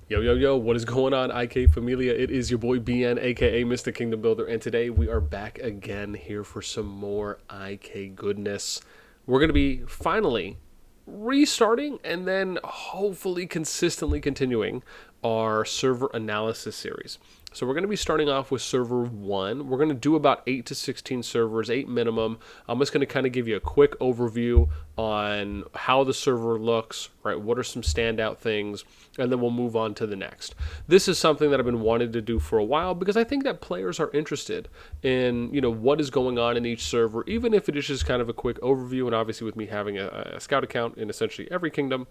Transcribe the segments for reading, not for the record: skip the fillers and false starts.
Yo, yo, yo, what is going on, IK Familia? It is your boy BN, aka Mr. Kingdom Builder, and today we are back again here for some more IK goodness. We're going to be finally restarting and then hopefully consistently continuing our server analysis series. So we're going to be starting off with server 1. We're going to do about 8 to 16 servers, 8 minimum. I'm just going to kind of give you a quick overview on how the server looks, right? What are some standout things, and then we'll move on to the next. This is something that I've been wanting to do for a while because I think that players are interested in, what is going on in each server, even if it is just kind of a quick overview. And obviously with me having a scout account in essentially every kingdom,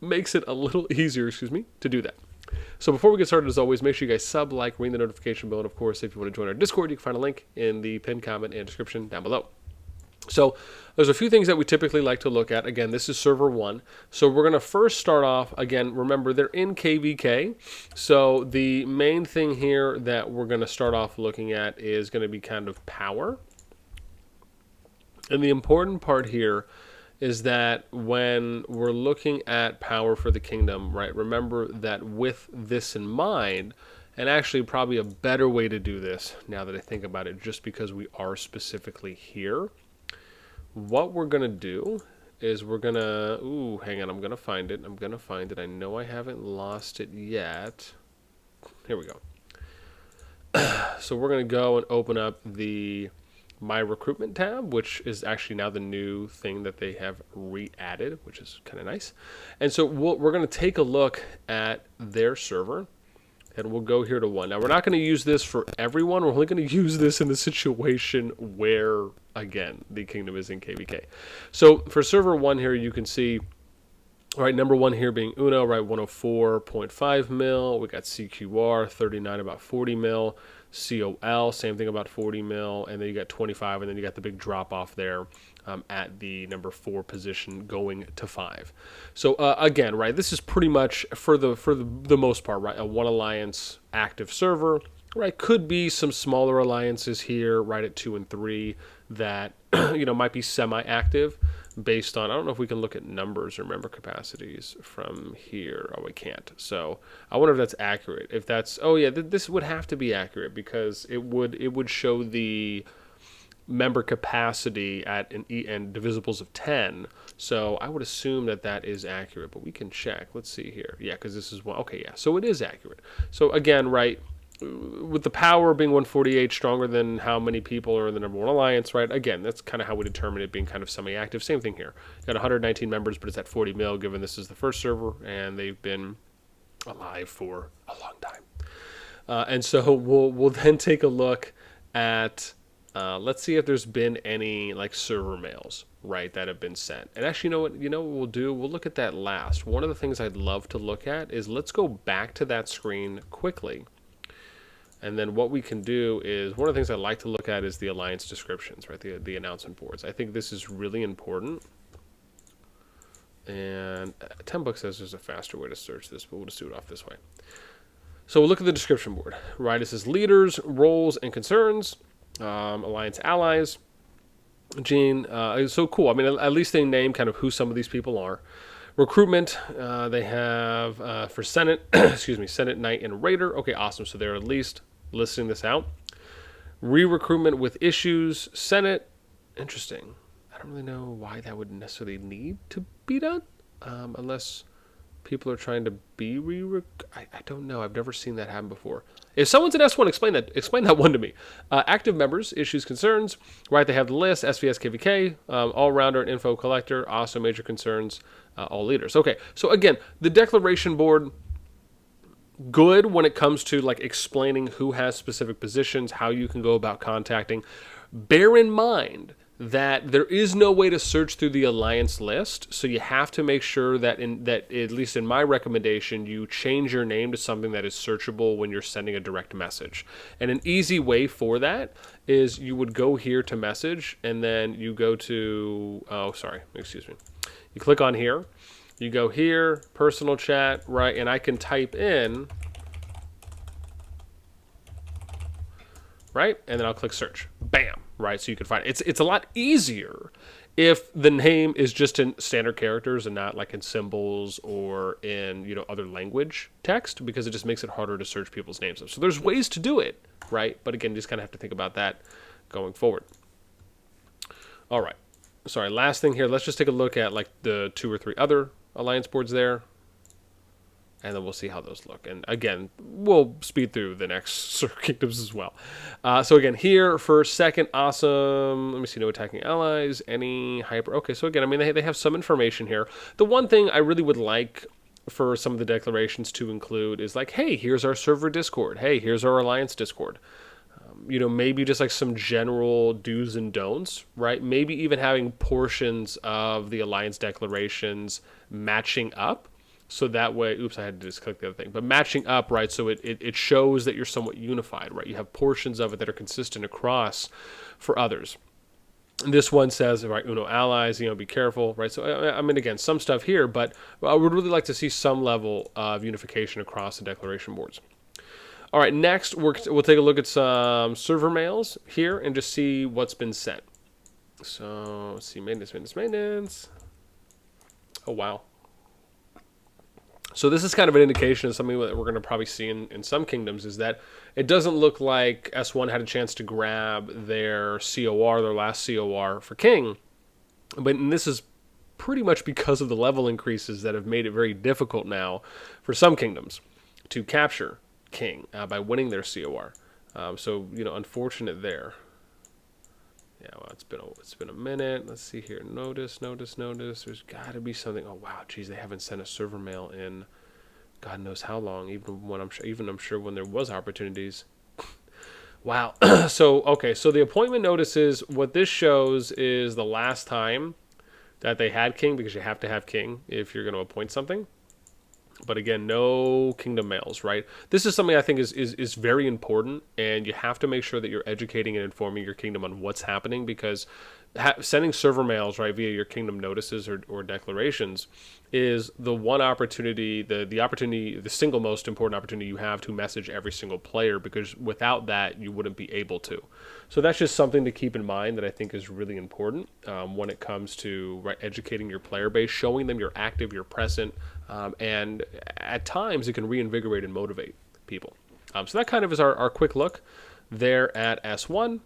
makes it a little easier, to do that. So before we get started, as always, make sure you guys sub, like, ring the notification bell, and of course, if you want to join our Discord, you can find a link in the pinned comment and description down below. So there's a few things that we typically like to look at. Again, this is server 1. So we're going to first start off, again, remember they're in KVK. So the main thing here that we're going to start off looking at is going to be kind of power. And the important part here is that when we're looking at power for the kingdom, right, remember that with this in mind, and actually probably a better way to do this now that I think about it, just because we are specifically here, what we're going to do is we're going to, hang on, I'm going to find it. I know I haven't lost it yet. Here we go. So we're going to go and open up the My Recruitment tab, which is actually now the new thing that they have re-added, which is kind of nice. And so we're going to take a look at their server, and we'll go here to 1. Now, we're not going to use this for everyone. We're only going to use this in the situation where, again, the kingdom is in KVK. So for server 1 here, you can see, all right, number 1 here being Uno, right, 104.5 mil. We got CQR, 39, about 40 mil. COL, same thing, about 40 mil, and then you got 25, and then you got the big drop off there at the number 4 position going to 5. So again, right, this is pretty much for the most part, right, a one alliance active server, right? Could be some smaller alliances here, right, at 2 and 3 that might be semi-active. Based on, I don't know if we can look at numbers or member capacities from here. Oh, we can't. So I wonder if that's accurate. If that's, oh yeah, this would have to be accurate because it would show the member capacity at an and divisibles of 10. So I would assume that is accurate, but we can check. Let's see here. Yeah, because this is one. Okay, yeah. So it is accurate. So again, right, with the power being 148 stronger than how many people are in the number 1 alliance, right? Again, that's kind of how we determine it being kind of semi-active. Same thing here. Got 119 members, but it's at 40 mil given this is the first server and they've been alive for a long time. And so we'll then take a look at let's see if there's been any like server mails, right, that have been sent. And actually, you know what we'll do? We'll look at that last. One of the things I'd love to look at is let's go back to that screen quickly. And then what we can do is, one of the things I like to look at is the alliance descriptions, right? The announcement boards. I think this is really important. And 10 Book says there's a faster way to search this, but we'll just do it off this way. So we'll look at the description board, right? It says leaders, roles, and concerns, alliance allies. Gene, it's so cool. I mean, at least they name kind of who some of these people are. Recruitment, they have for Senate, Senate, Knight, and Raider. Okay, awesome. So they're at least listing this out. Re-recruitment with issues, Senate. Interesting. I don't really know why that would necessarily need to be done, unless people are trying to be I don't know. I've never seen that happen before. If someone's an S1, explain that one to me. Active members, issues, concerns, right? They have the list, SVS, KVK, all-rounder, and info collector, also major concerns, all leaders. Okay, so again, the declaration board, good when it comes to like explaining who has specific positions, how you can go about contacting. Bear in mind that there is no way to search through the alliance list, so you have to make sure that at least in my recommendation, you change your name to something that is searchable when you're sending a direct message. And an easy way for that is you would go here to message, and then you go to you click on here, you go here, personal chat, right, and I can type in, right, and then I'll click search. Bam. Right, so you can find it. It's a lot easier if the name is just in standard characters and not like in symbols or in, you know, other language text, because it just makes it harder to search people's names up. So there's ways to do it, right? But again, you just kind of have to think about that going forward. All right. Sorry, last thing here. Let's just take a look at like the 2 or 3 other alliance boards there. And then we'll see how those look. And again, we'll speed through the next kingdoms as well. So again, here for second, awesome. Let me see, no attacking allies, any hyper. Okay, so again, I mean, they have some information here. The one thing I really would like for some of the declarations to include is like, hey, here's our server Discord. Hey, here's our alliance Discord. You know, maybe just like some general do's and don'ts, right? Maybe even having portions of the alliance declarations matching up. So that way, oops, I had to just click the other thing, but matching up, right? So it shows that you're somewhat unified, right? You have portions of it that are consistent across for others. And this one says, right, Uno allies, you know, be careful, right? So, I mean, again, some stuff here, but I would really like to see some level of unification across the declaration boards. All right, next, we'll take a look at some server mails here and just see what's been sent. So, let's see, maintenance. Oh, wow. So this is kind of an indication of something that we're going to probably see in some kingdoms, is that it doesn't look like S1 had a chance to grab their COR, their last COR for King. But this is pretty much because of the level increases that have made it very difficult now for some kingdoms to capture King by winning their COR. So, you know, unfortunate there. Yeah, well, it's been a minute. Let's see here. Notice. There's got to be something. Oh wow, geez, they haven't sent a server mail in God knows how long. I'm sure when there was opportunities. Wow. So okay, so the appointment notices. What this shows is the last time that they had King, because you have to have King if you're going to appoint something. But again, no kingdom mails, right? This is something I think is very important, and you have to make sure that you're educating and informing your kingdom on what's happening, because sending server mails, right, via your kingdom notices or declarations is the one opportunity, the single most important opportunity you have to message every single player, because without that, you wouldn't be able to. So that's just something to keep in mind that I think is really important when it comes to, right, educating your player base, showing them you're active, you're present, and at times it can reinvigorate and motivate people. So that kind of is our quick look there at S1.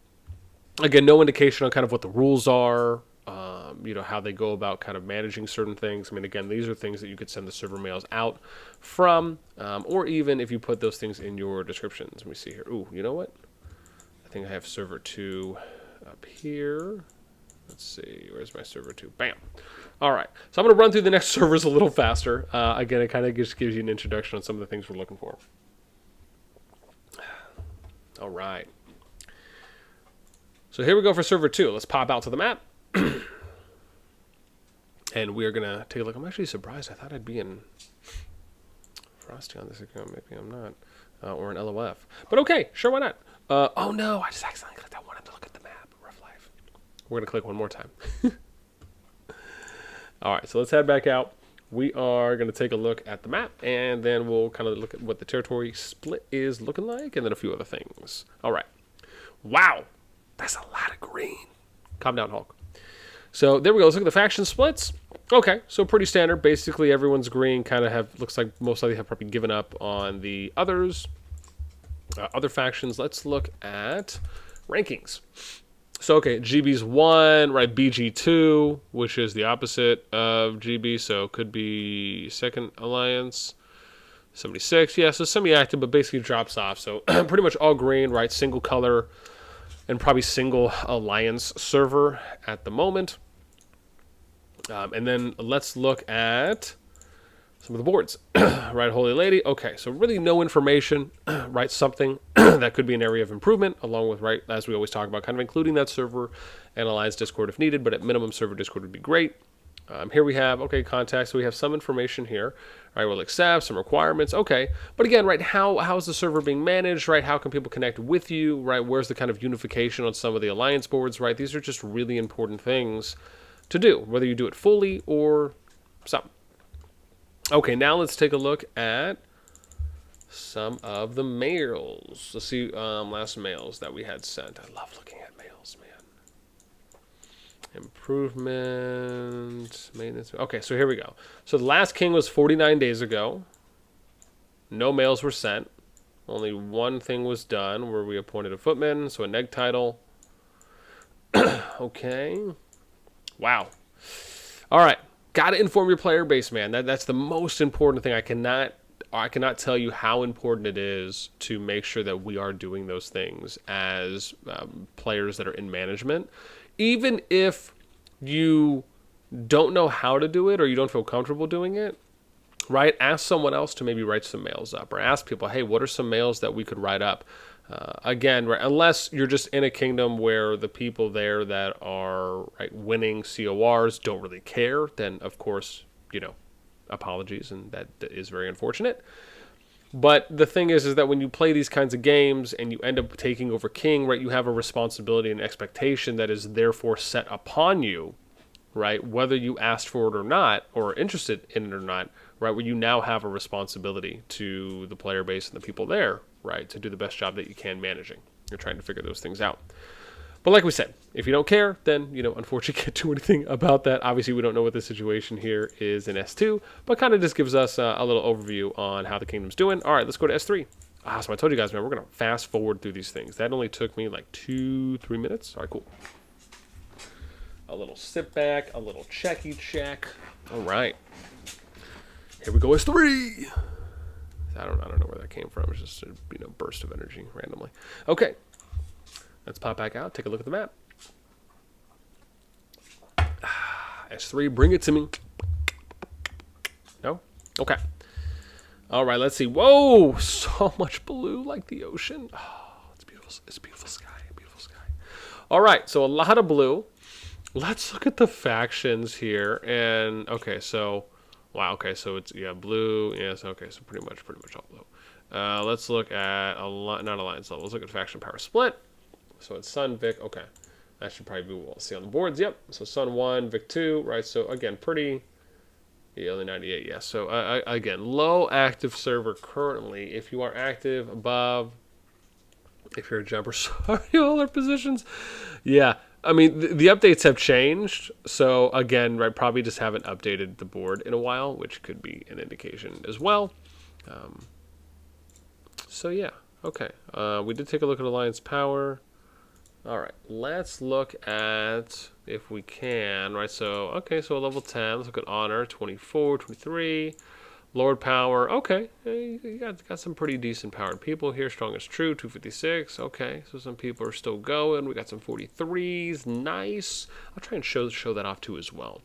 Again, no indication on kind of what the rules are, you know, how they go about kind of managing certain things. I mean, again, these are things that you could send the server mails out from, or even if you put those things in your descriptions. Let me see here. Ooh, you know what? I think I have server 2 up here. Let's see, where's my server 2? Bam. All right, so I'm going to run through the next servers a little faster. Again, it kind of just gives you an introduction on some of the things we're looking for. All right. So here we go for server 2. Let's pop out to the map. And we're going to take a look. I'm actually surprised. I thought I'd be in Frosty on this account. Maybe I'm not. Or an LOF. But okay, sure, why not? Oh no, I just accidentally clicked. I wanted to look at the map. Rough life. We're going to click one more time. All right, so let's head back out. We are going to take a look at the map, and then we'll kind of look at what the territory split is looking like, and then a few other things. All right. Wow. That's a lot of green. Calm down, Hulk. So there we go. Let's look at the faction splits. Okay, so pretty standard. Basically, everyone's green. Kind of looks like most likely have probably given up on the others. Other factions. Let's look at rankings. So, okay, GB's 1, right, BG 2, which is the opposite of GB, so could be second alliance. 76, yeah, so semi-active, but basically drops off. So pretty much all green, right, single color, and probably single alliance server at the moment. And then let's look at some of the boards. Right, Holy Lady. Okay, so really no information, right? Something that could be an area of improvement, along with, right, as we always talk about, kind of including that server and Alliance Discord if needed, but at minimum server Discord would be great. Here we have, okay, contacts. So we have some information here. Right, we'll accept some requirements. Okay, but again, right, how is the server being managed? Right, how can people connect with you? Right, where's the kind of unification on some of the alliance boards? Right, these are just really important things to do, whether you do it fully or some. Okay, now let's take a look at some of the mails. Let's see last mails that we had sent. I love looking at mails, man. Improvement, maintenance. Okay, so here we go. So the last king was 49 days ago. No mails were sent. Only one thing was done where we appointed a footman, so a neg title. Okay. Wow. All right. Got to inform your player base, man. That's the most important thing. I cannot tell you how important it is to make sure that we are doing those things as players that are in management. Even if you don't know how to do it or you don't feel comfortable doing it, right? Ask someone else to maybe write some mails up, or ask people, hey, what are some mails that we could write up? Again, right, unless you're just in a kingdom where the people there that are right, winning CORs don't really care, then of course, apologies, and that is very unfortunate. But the thing is that when you play these kinds of games and you end up taking over king, right, you have a responsibility and expectation that is therefore set upon you, right, whether you asked for it or not, or interested in it or not, right, where you now have a responsibility to the player base and the people there, right, to do the best job that you can managing. You're trying to figure those things out. But like we said, if you don't care, then, unfortunately can't do anything about that. Obviously, we don't know what the situation here is in S2, but kind of just gives us a little overview on how the kingdom's doing. All right, let's go to S3. So I told you guys, man, we're going to fast forward through these things. That only took me like 2-3 minutes. All right, cool. A little sit back, a little checky check. All right. Here we go, S3. I don't know where that came from. It's just a burst of energy randomly. Okay. Let's pop back out, take a look at the map. S3, bring it to me. No? Okay. All right, let's see. Whoa, so much blue like the ocean. Oh, it's beautiful. It's beautiful sky, beautiful sky. All right, so a lot of blue. Let's look at the factions here. And, okay, so, wow, okay, so it's, blue. Yes, okay, so pretty much all blue. Let's look at, not alliance level. Let's look at faction power split. So it's Sun, Vic, okay. That should probably be what we'll see on the boards, yep. So Sun 1, Vic 2, right? So again, pretty, only 98, yeah. So again, low active server currently. If you are active above, if you're a jumper, sorry, all our positions. Yeah, I mean, the updates have changed. So again, right, probably just haven't updated the board in a while, which could be an indication as well. So yeah, okay. We did take a look at Alliance Power. All right, let's look at, if we can, right, so, okay, so level 10, let's look at Honor, 24, 23, Lord Power, okay, you got some pretty decent powered people here, Strong as True, 256, okay, so some people are still going, we got some 43s, nice, I'll try and show that off too as well.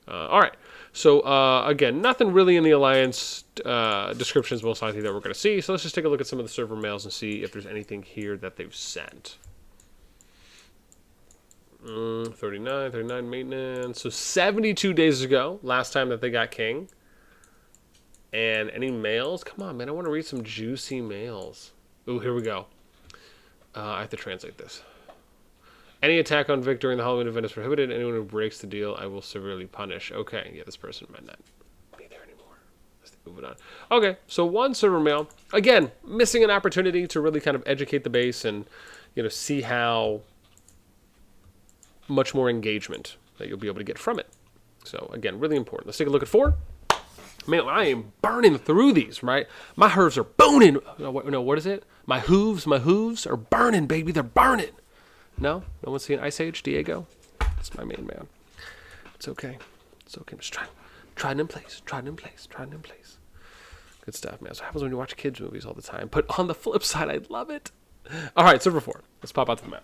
All right, so again, nothing really in the Alliance descriptions most likely that we're going to see, so let's just take a look at some of the server mails and see if there's anything here that they've sent. 39 maintenance. So 72 days ago, last time that they got king. And any mails? Come on, man. I want to read some juicy mails. Ooh, here we go. I have to translate this. Any attack on Vic during the Halloween event is prohibited. Anyone who breaks the deal, I will severely punish. Okay, yeah, this person might not be there anymore. Let's move it on. Okay, so one server mail. Again, missing an opportunity to really kind of educate the base and, see how much more engagement that you'll be able to get from it. So again, really important. Let's take a look at 4. Man, I am burning through these, right? My hooves are boning. No, what is it? My hooves are burning, baby. They're burning. No one's seen Ice Age, Diego? That's my main man. It's okay. It's okay. I'm just trying in place. Good stuff, man. That's what happens when you watch kids movies all the time. But on the flip side, I love it. All right, server 4. Let's pop out to the map.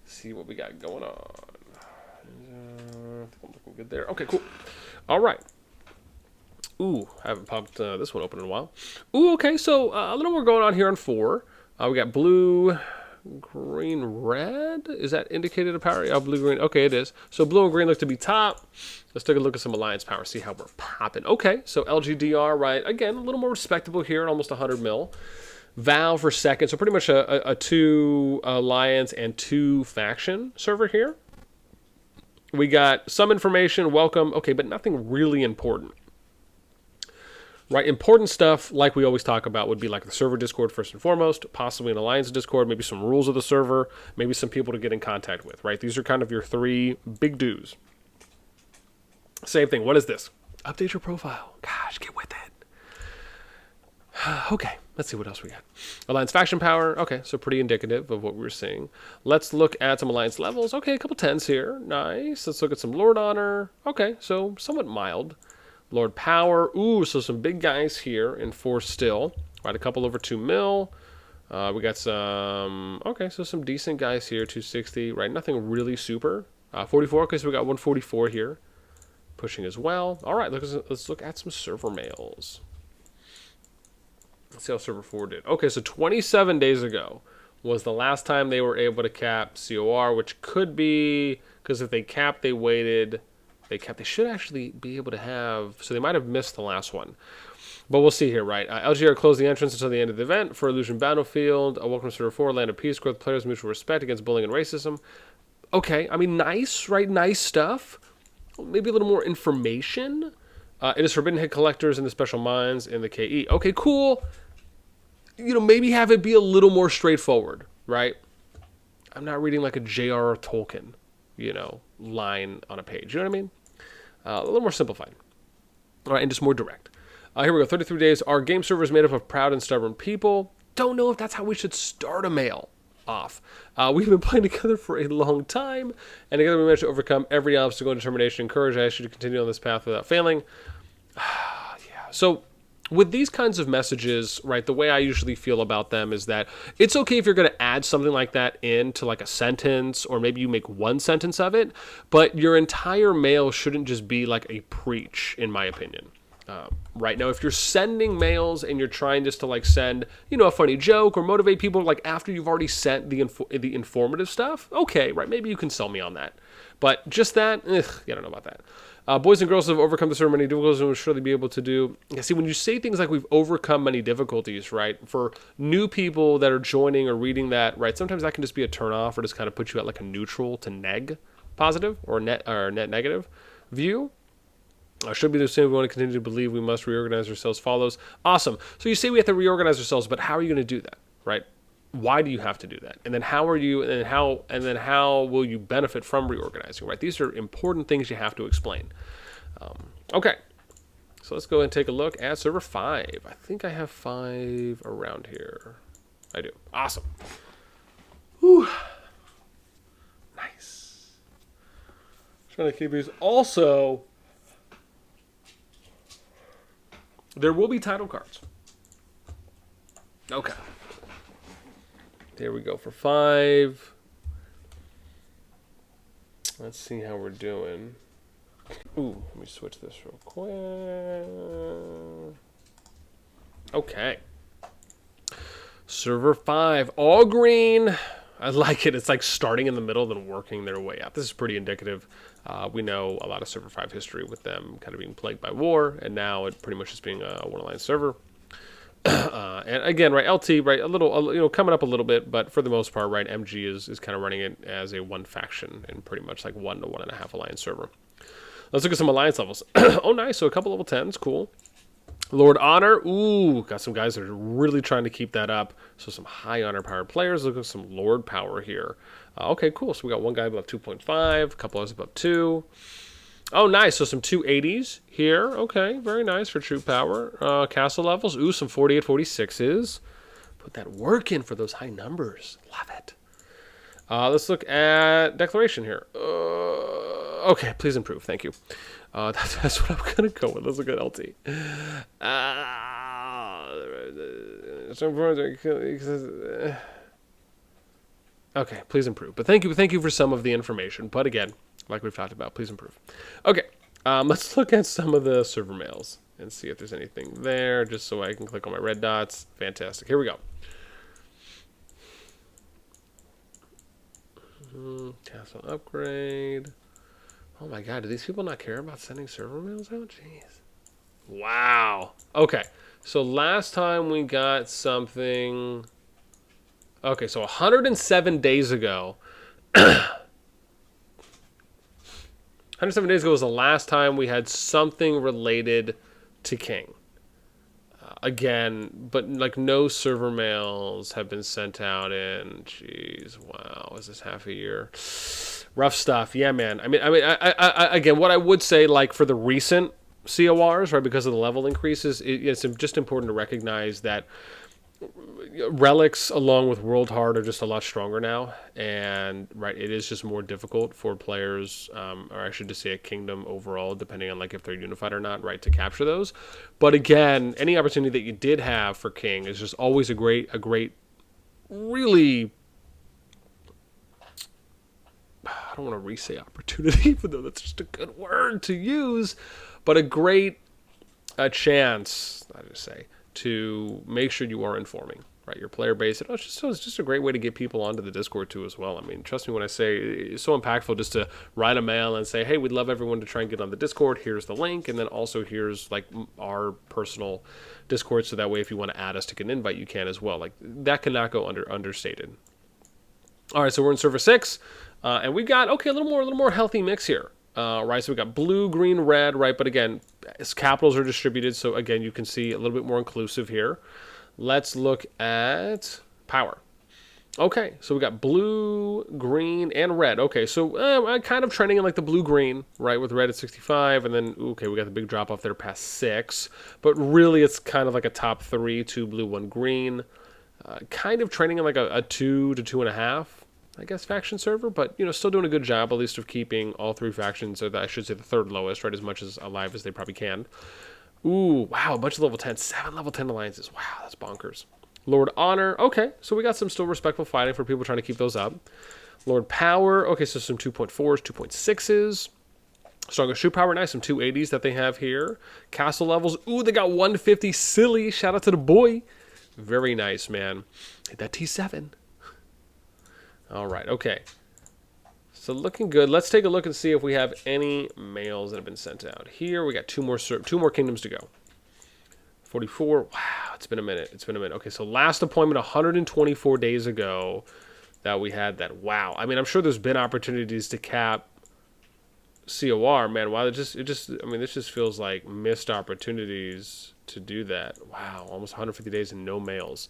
See what we got going on. I think I'm looking good there. Okay, cool. All right. Ooh, I haven't popped this one open in a while. Ooh, okay, so a little more going on here on 4. We got blue, green, red. Is that indicated a power? Oh, blue, green. Okay, it is. So blue and green look to be top. Let's take a look at some Alliance Power, see how we're popping. Okay, so LGDR, right? Again, a little more respectable here at almost 100 mil. Val for second, so pretty much a 2 alliance and 2 faction server here. We got some information, welcome, okay, but nothing really important. right? Important stuff, like we always talk about, would be like the server Discord first and foremost, possibly an alliance Discord, maybe some rules of the server, maybe some people to get in contact with, right? These are kind of your three big do's. Same thing. What is this? Update your profile. Gosh, get with it. Okay, let's see what else we got. Alliance faction power. Okay, so pretty indicative of what we were seeing. Let's look at some alliance levels. Okay, a couple 10s here. Nice. Let's look at some Lord honor. Okay, so somewhat mild. Lord power. Ooh, so some big guys here in 4 still. Right, a couple over 2 mil. We got some... Okay, so some decent guys here. 260. Right, nothing really super. 44. Okay, so we got 144 here. Pushing as well. All right, let's look at some server mails. Let's see how server 4 did. Okay, so 27 days ago was the last time they were able to cap COR, which could be because if they capped, they waited. They should actually be able to have. So they might have missed the last one. But we'll see here, right? LGR closed the entrance until the end of the event for Illusion Battlefield. Welcome to server 4, Land of Peace, growth players, mutual respect against bullying and racism. Okay, I mean, nice, right? Nice stuff. Maybe a little more information. It is forbidden hit collectors in the special mines in the KE. Okay, cool. You know, maybe have it be a little more straightforward, right? I'm not reading like a J.R.R. Tolkien, you know, line on a page. You know what I mean? A little more simplified. All right, and just more direct. Here we go. 33 days. Our game server is made up of proud and stubborn people. Don't know if that's how we should start a mail off. We've been playing together for a long time, and together we managed to overcome every obstacle and determination and courage. I ask you to continue on this path without failing. Yeah. So with these kinds of messages, right, the way I usually feel about them is that it's okay if you're going to add something like that into like a sentence, or maybe you make one sentence of it, but your entire mail shouldn't just be like a preach, in my opinion. Right now, if you're sending mails and you're trying just to like send, you know, a funny joke or motivate people like after you've already sent the informative stuff, okay, right, maybe you can sell me on that. But just that, I don't know about that. Boys and girls have overcome so many difficulties and will surely be able to do. Yeah, see, when you say things like we've overcome many difficulties, right, for new people that are joining or reading that, right, sometimes that can just be a turnoff or just kind of put you at like a neutral to neg positive or net negative view. Should be the same. We want to continue to believe we must reorganize ourselves. Follows. Awesome. So you say we have to reorganize ourselves, but how are you going to do that, right? Why do you have to do that? And then how are you? And then how will you benefit from reorganizing? Right. These are important things you have to explain. Okay. So let's go and take a look at server 5. I think I have 5 around here. I do. Awesome. Whew. Nice. Trying to keep these. Also, there will be title cards. Okay. There we go for 5. Let's see how we're doing. Ooh, let me switch this real quick. Okay. Server 5, all green. I like it. It's like starting in the middle, then working their way up. This is pretty indicative. We know a lot of server 5 history with them kind of being plagued by war, and now it pretty much is being a one alliance server. And again, right, LT, right, a little, you know, coming up a little bit, but for the most part, right, MG is kind of running it as a one faction and pretty much like 1 to 1.5 alliance server. Let's look at some alliance levels. Oh, nice. So a couple level 10s, cool. Lord Honor, ooh, got some guys that are really trying to keep that up. So some high honor power players. Look at some Lord power here. Okay, cool. So we got one guy above 2.5, a couple others above 2. Oh, nice. So some 280s here. Okay, very nice for true power. Castle levels. Ooh, some 48, 46s. Put that work in for those high numbers. Love it. Let's look at declaration here. Okay, please improve. Thank you. That's what I'm going to go with. Let's look at LT. Okay, please improve. But thank you for some of the information. But again, like we've talked about, please improve. Okay, let's look at some of the server mails and see if there's anything there, just so I can click on my red dots. Fantastic. Here we go. Castle upgrade. Oh my god, do these people not care about sending server mails out? Jeez. Wow. Okay, so last time we got something... Okay, so 107 days ago... 107 days ago was the last time we had something related to King. Again, but like no server mails have been sent out in, jeez, wow, is this half a year? Rough stuff. Yeah, man. I again, what I would say, like for the recent CORs, right, because of the level increases, it's just important to recognize that relics along with world hard are just a lot stronger now, and right, it is just more difficult for players, or actually to say a kingdom overall, depending on like if they're unified or not, right, to capture those. But again, any opportunity that you did have for king is just always a great really, I don't want to re-say opportunity, even though that's just a good word to use, but a great chance, I just say, to make sure you are informing, right, your player base. It's just a great way to get people onto the Discord too as well. I mean, trust me when I say it's so impactful just to write a mail and say, hey, we'd love everyone to try and get on the Discord. Here's the link, and then also here's like our personal Discord, so that way if you want to add us to get an invite, you can as well. Like that cannot go understated. All right, so we're in server 6, and we got a little more healthy mix here. Right, so we got blue, green, red, right? But again, as capitals are distributed, so again, you can see a little bit more inclusive here. Let's look at power. Okay, so we got blue, green, and red. Okay, so kind of trending in like the blue-green, right, with red at 65, and then, okay, we got the big drop off there past 6. But really, it's kind of like a top 3, 2 blue, 1 green. Kind of trending in like a 2 to 2.5. I guess faction server, but still doing a good job at least of keeping all 3 factions, or I should say the third lowest, right, as much as alive as they probably can. Ooh, wow, a bunch of level 10, 7 level 10 alliances. Wow, that's bonkers. Lord Honor, okay, so we got some still respectful fighting for people trying to keep those up. Lord Power, okay, so some 2.4s, 2.6s. Strongest shoot power, nice, some 280s that they have here. Castle levels, ooh, they got 150, silly, shout out to the boy. Very nice, man. Hit that T7. All right, okay. So looking good. Let's take a look and see if we have any mails that have been sent out. Here we got two more kingdoms to go. 44. Wow, it's been a minute. Okay, so last appointment 124 days ago that we had that. Wow. I mean, I'm sure there's been opportunities to cap COR, man. Wow, this just feels like missed opportunities to do that. Wow, almost 150 days and no mails.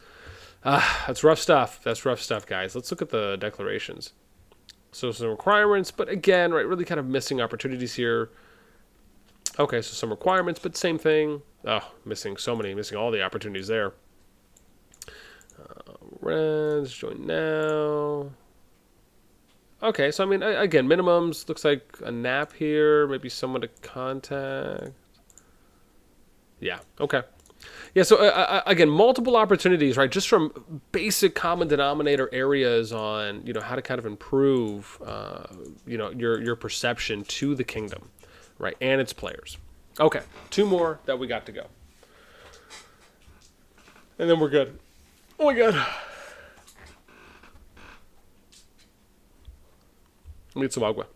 That's rough stuff. Guys. Let's look at the declarations. So some requirements, but again, right, really kind of missing opportunities here. Okay, so some requirements, but same thing. Oh, missing all the opportunities there. Reds, join now. Okay, so I mean, again, minimums, looks like a nap here, maybe someone to contact. Yeah, okay. Yeah, so again, multiple opportunities, right? Just from basic common denominator areas on, how to kind of improve, your perception to the kingdom, right? And its players. Okay, 2 more that we got to go. And then we're good. Oh my God. Let me get some agua.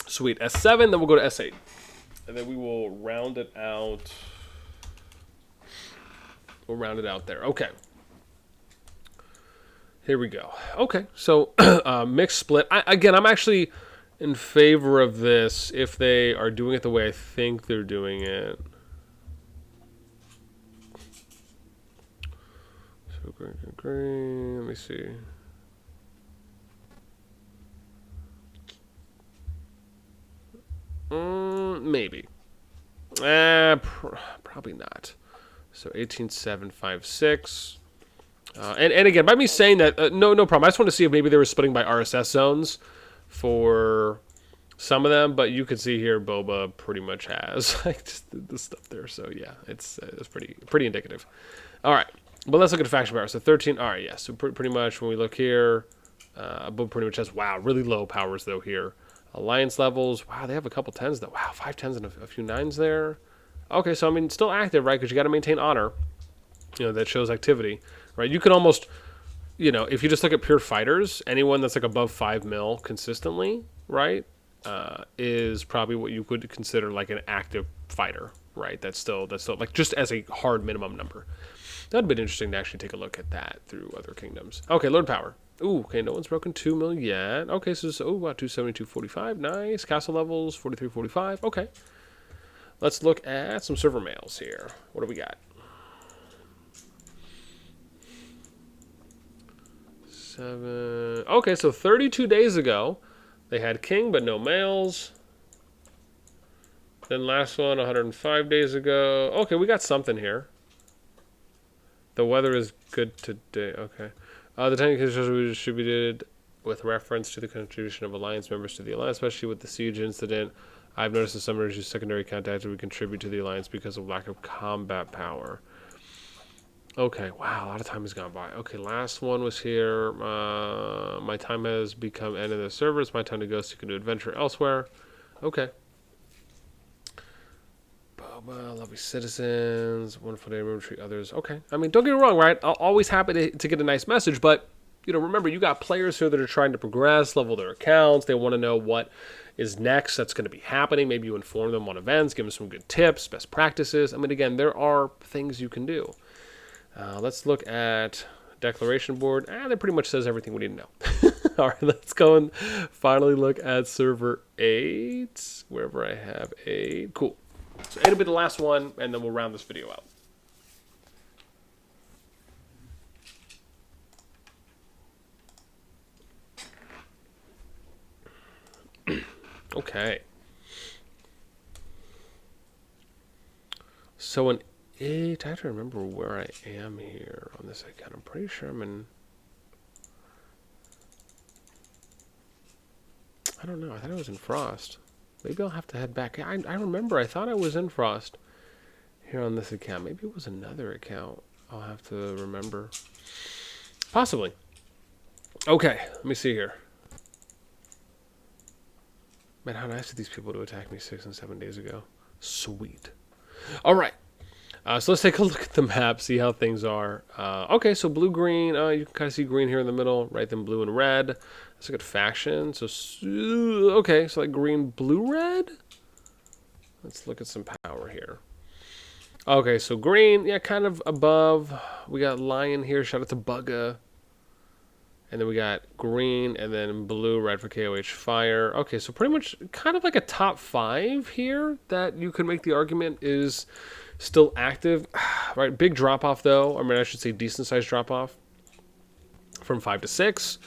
Sweet. S7, then we'll go to S8. And then we will round it out. We'll round it out there. Okay. Here we go. Okay, so mixed split. I'm actually in favor of this if they are doing it the way I think they're doing it. So green. Let me see. Maybe. Probably not. So 18,756. And again, by me saying that, no problem. I just want to see if maybe they were splitting by RSS zones for some of them, but you can see here Boba pretty much has like just the stuff there. So yeah, it's pretty indicative. All right, but let's look at the faction power. So 13. All right, yeah. So pretty much when we look here, Boba pretty much has really low powers though here. Alliance levels, wow, they have a couple 10s though. Wow, 5 10s and a few 9s there. Okay, so I mean, still active, right? Because you got to maintain honor. That shows activity, right? You can almost, if you just look at pure fighters, anyone that's like above 5 mil consistently, right, is probably what you could consider like an active fighter, right? That's still like just as a hard minimum number. That'd be interesting to actually take a look at that through other kingdoms. Okay, Lord Power. Ooh, okay, no one's broken 2 mil yet. Okay, so wow, 272.45, nice. Castle levels, 43.45, okay. Let's look at some server mails here. What do we got? 7. Okay, so 32 days ago, they had king but no males. Then last one, 105 days ago. Okay, we got something here. The weather is good today. Okay. The tank is distributed with reference to the contribution of alliance members to the alliance, especially with the siege incident. I've noticed that some members use secondary contacts would contribute to the alliance because of lack of combat power. Okay, wow, a lot of time has gone by. Okay, last one was here. My time has become end of the server. It's my time to go so you can do adventure elsewhere. Okay. Lovely citizens, wonderful day, remember to treat others. Okay, I mean, don't get me wrong, right? I'm always happy to get a nice message, but, you know, remember, you got players here that are trying to progress, level their accounts. They want to know what is next that's going to be happening. Maybe you inform them on events, give them some good tips, best practices. I mean, again, there are things you can do. Let's look at declaration board. That pretty much says everything we need to know. All right, let's go and finally look at server 8, wherever I have 8. Cool. So 8 will be the last one, and then we'll round this video out. Okay. So an 8, I have to remember where I am here on this account. I'm pretty sure I'm in... I don't know. I thought I was in Frost. Maybe I'll have to head back. I remember. I thought I was in Frost here on this account. Maybe it was another account. I'll have to remember. Possibly. Okay. Let me see here. Man, how nice of these people to attack me 6 and 7 days ago. Sweet. All right. So let's take a look at the map, see how things are. Okay, so blue-green. You can kind of see green here in the middle, right? Then blue and red. Let's look at faction. So, okay, so like green, blue, red. Let's look at some power here. Okay, so green, yeah, kind of above. We got lion here. Shout out to Bugga. And then we got green and then blue, red for KOH fire. Okay, so pretty much kind of like a top 5 here that you could make the argument is still active. Right, big drop off though. I mean, I should say decent sized drop off from 5 to 6.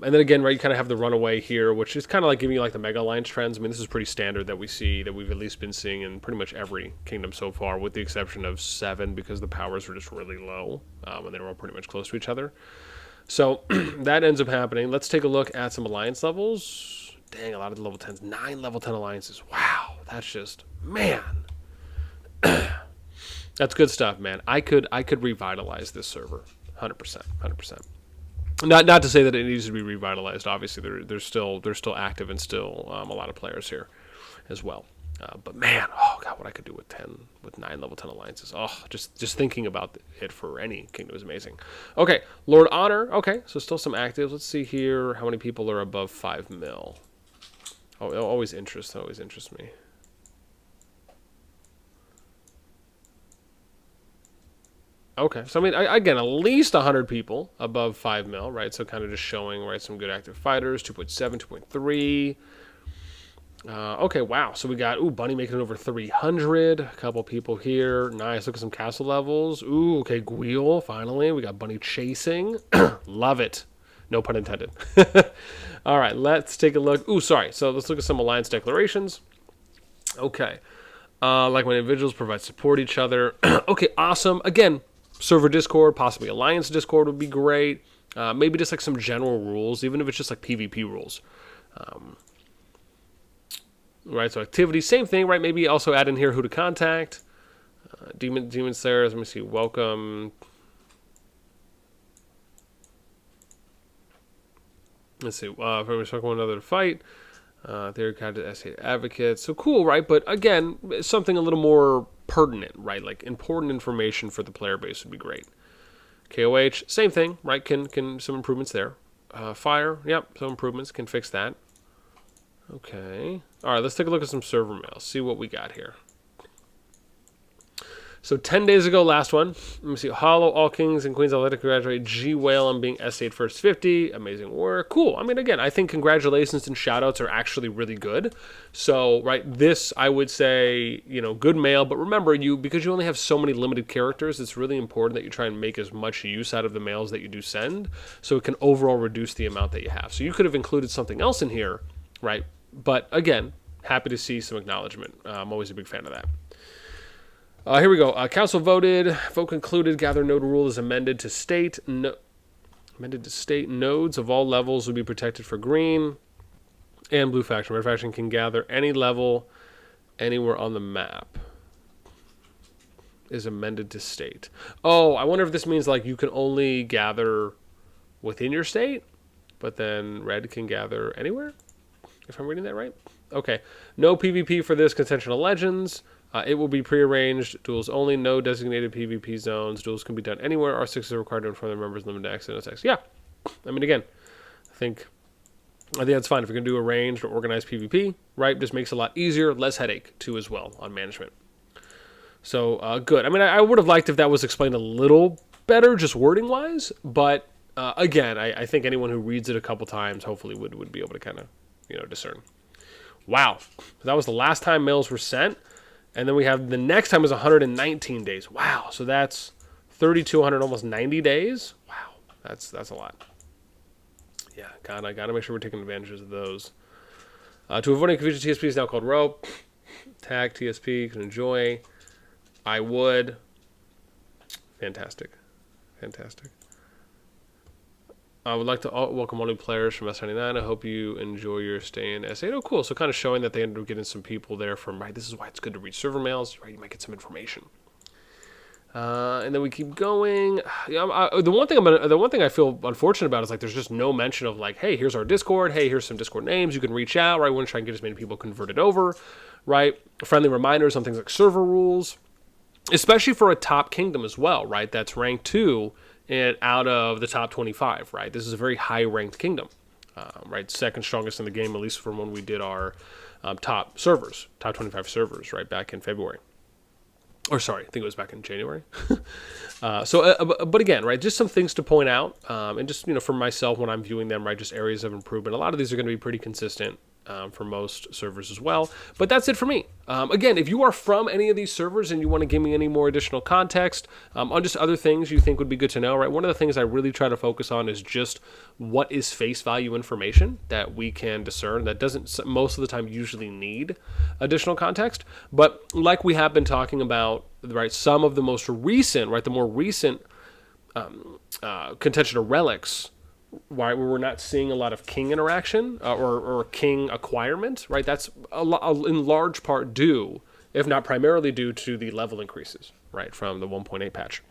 And then again, right, you kind of have the runaway here, which is kind of like giving you like the Mega Alliance trends. I mean, this is pretty standard that we see, that we've at least been seeing in pretty much every kingdom so far, with the exception of 7 because the powers were just really low and they were all pretty much close to each other. So that ends up happening. Let's take a look at some alliance levels. Dang, a lot of the level 10s. 9 level 10 alliances. Wow, that's just, man. That's good stuff, man. I could revitalize this server, 100%, 100%. Not to say that it needs to be revitalized. Obviously, they're still active and still a lot of players here as well. But man, oh god, what I could do with 9 level 10 alliances. Oh, just thinking about it for any kingdom is amazing. Okay, Lord Honor. Okay, so still some actives. Let's see here how many people are above 5 mil. Oh, always interests me. Okay, so I mean, again, at least 100 people above 5 mil, right? So kind of just showing, right, some good active fighters, 2.7, 2.3. Okay, wow. So we got, Bunny making it over 300. A couple people here. Nice. Look at some castle levels. Okay, Guile, finally. We got Bunny chasing. Love it. No pun intended. All right, let's take a look. Sorry. So let's look at some alliance declarations. Okay. Like when individuals provide support each other. Okay, awesome. Again, server Discord, possibly alliance Discord would be great. Maybe just like some general rules, even if it's just like PvP rules. Right, so activity, same thing, right? Maybe also add in here who to contact. Demon Slayers, let me see, welcome. Let's see, if we're talking one another to fight. They're kind of S8 advocates. So cool, right? But again, something a little more pertinent, right? Like important information for the player base would be great. KOH, same thing, right? Can some improvements there. Fire, yep, some improvements, can fix that. Okay. All right, let's take a look at some server mail. See what we got here. So 10 days ago, last one. Let me see. Hollow, all kings and queens. I'd like to congratulate G Whale on being S8 first 50. Amazing work. Cool. I mean, again, I think congratulations and shout-outs are actually really good. So, right, this, I would say, you know, good mail. But remember, because you only have so many limited characters, it's really important that you try and make as much use out of the mails that you do send, so it can overall reduce the amount that you have. So you could have included something else in here, right? But, again, happy to see some acknowledgement. I'm always a big fan of that. Here we go. Council voted. Vote concluded. Gather node rule is amended to state. Amended to state nodes of all levels will be protected for green and blue faction. Red faction can gather any level anywhere on the map. Is amended to state. Oh, I wonder if this means like you can only gather within your state, but then red can gather anywhere? If I'm reading that right? Okay. No PvP for this Contention of Legends. It will be prearranged. Duels only. No designated PvP zones. Duels can be done anywhere. R6 are required to inform their members limited to access and text. Yeah. I mean, again, I think that's fine. If you're going to do arranged or organized PvP, right, just makes it a lot easier. Less headache, too, as well, on management. So, good. I mean, I would have liked if that was explained a little better, just wording-wise. But, again, I think anyone who reads it a couple times hopefully would be able to kind of, you know, discern. Wow. That was the last time mails were sent. And then we have the next time is 119 days. Wow. So that's 3,200, almost 90 days. Wow. That's a lot. Yeah. I gotta make sure we're taking advantage of those. To avoid confusion, TSP is now called Row. Tag TSP. Can enjoy. I would. Fantastic. I would like to welcome all new players from S99. I hope you enjoy your stay in S8. Oh, cool. So kind of showing that they ended up getting some people there from, right, this is why it's good to read server mails, right? You might get some information. And then we keep going. The one thing I feel unfortunate about is like there's just no mention of like, hey, here's our Discord. Hey, here's some Discord names. You can reach out, right? I want to try and get as many people converted over, right? Friendly reminders on things like server rules, especially for a top kingdom as well, right? That's rank 2. And out of the top 25, right? This is a very high-ranked kingdom, right? Second strongest in the game, at least from when we did our top 25 servers, right, back in February. Or sorry, I think it was back in January. But again, right, just some things to point out, and just, you know, for myself when I'm viewing them, right, just areas of improvement. A lot of these are going to be pretty consistent for most servers as well. But that's it for me. Again, if you are from any of these servers and you want to give me any more additional context on just other things you think would be good to know, right? One of the things I really try to focus on is just what is face value information that we can discern that doesn't most of the time usually need additional context. But like we have been talking about, right, some of the most recent, right, the more recent contention of relics, why we're not seeing a lot of king interaction or king acquirement, right? That's in large part due, if not primarily due, to the level increases, right, from the 1.8 patch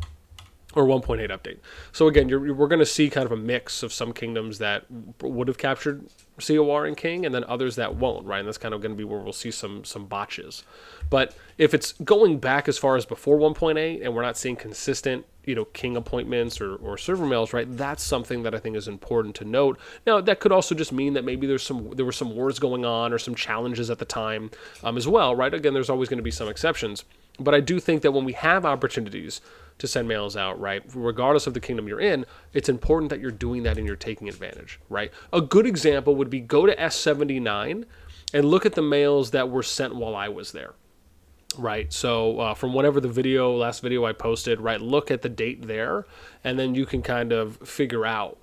or 1.8 update. So again, we're going to see kind of a mix of some kingdoms that would have captured COR and king, and then others that won't, right? And that's kind of going to be where we'll see some botches. But if it's going back as far as before 1.8 and we're not seeing consistent, you know, king appointments or server mails, right? That's something that I think is important to note. Now, that could also just mean that maybe there were some wars going on or some challenges at the time as well, right? Again, there's always going to be some exceptions. But I do think that when we have opportunities to send mails out, right, regardless of the kingdom you're in, it's important that you're doing that and you're taking advantage, right? A good example would be go to S79 and look at the mails that were sent while I was there. Right, so from whatever the last video I posted, right, look at the date there, and then you can kind of figure out,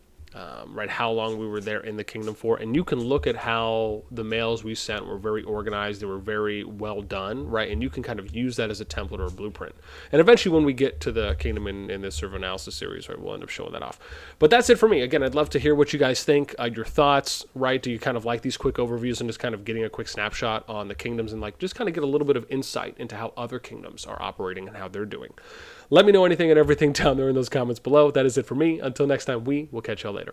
right, how long we were there in the kingdom for, and you can look at how the mails we sent were very organized, they were very well done, right, and you can kind of use that as a template or a blueprint. And eventually when we get to the kingdom in this server analysis series, right, we'll end up showing that off. But that's it for me. Again, I'd love to hear what you guys think, your thoughts, right, do you kind of like these quick overviews and just kind of getting a quick snapshot on the kingdoms and like just kind of get a little bit of insight into how other kingdoms are operating and how they're doing. Let me know anything and everything down there in those comments below. That is it for me. Until next time, we will catch y'all later.